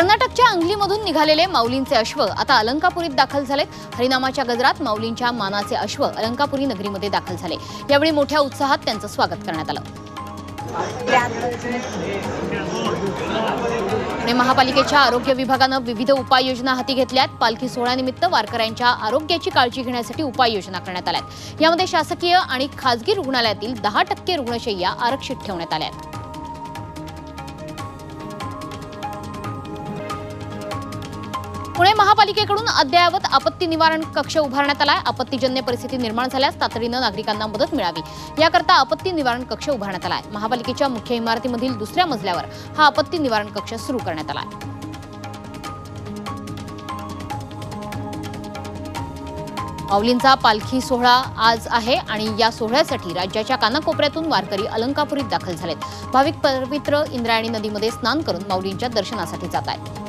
कर्नाटकच्या अंगलीमधून निघालेले माऊलींचे अश्व आता अलंकापुरीत दाखल झाले। हरिनामाच्या गजरात माऊलींच्या मानाचे अश्व अलंकापुरी नगरीमध्ये दाखल झाले। यावेळी मोठ्या उत्साहात त्यांचं स्वागत करण्यात आलं। पुणे महापालिकेच्या आरोग्य विभागानं विविध उपाययोजना हाती घेतल्यात। पालखी सोहळ्यानिमित्त वारकऱ्यांच्या आरोग्याची काळजी घेण्यासाठी उपाययोजना करण्यात आल्यात। यामध्ये शासकीय आणि खासगी रुग्णालयातील 10% रुग्णशय्या आरक्षित ठेवण्यात आल्या आहेत। पुणे महापालिकेकडून अद्ययावत आपत्ती निवारण कक्ष उभारण्यात आलाय। आपत्तीजन्य परिस्थिती निर्माण झाल्यास तातडीनं नागरिकांना मदत मिळावी याकरता आपत्ती निवारण कक्ष उभारण्यात आलाय। महापालिकेच्या मुख्य इमारतीमधील दुसऱ्या मजल्यावर हा आपत्ती निवारण कक्ष सुरू करण्यात आलाय। माऊलींचा पालखी सोहळा आज आहे आणि या सोहळ्यासाठी राज्याच्या कानाकोपऱ्यातून वारकरी अलंकापुरीत दाखल झालेत। भाविक पवित्र इंद्रायणी नदीमध्ये स्नान करून माऊलींच्या दर्शनासाठी जात आहेत।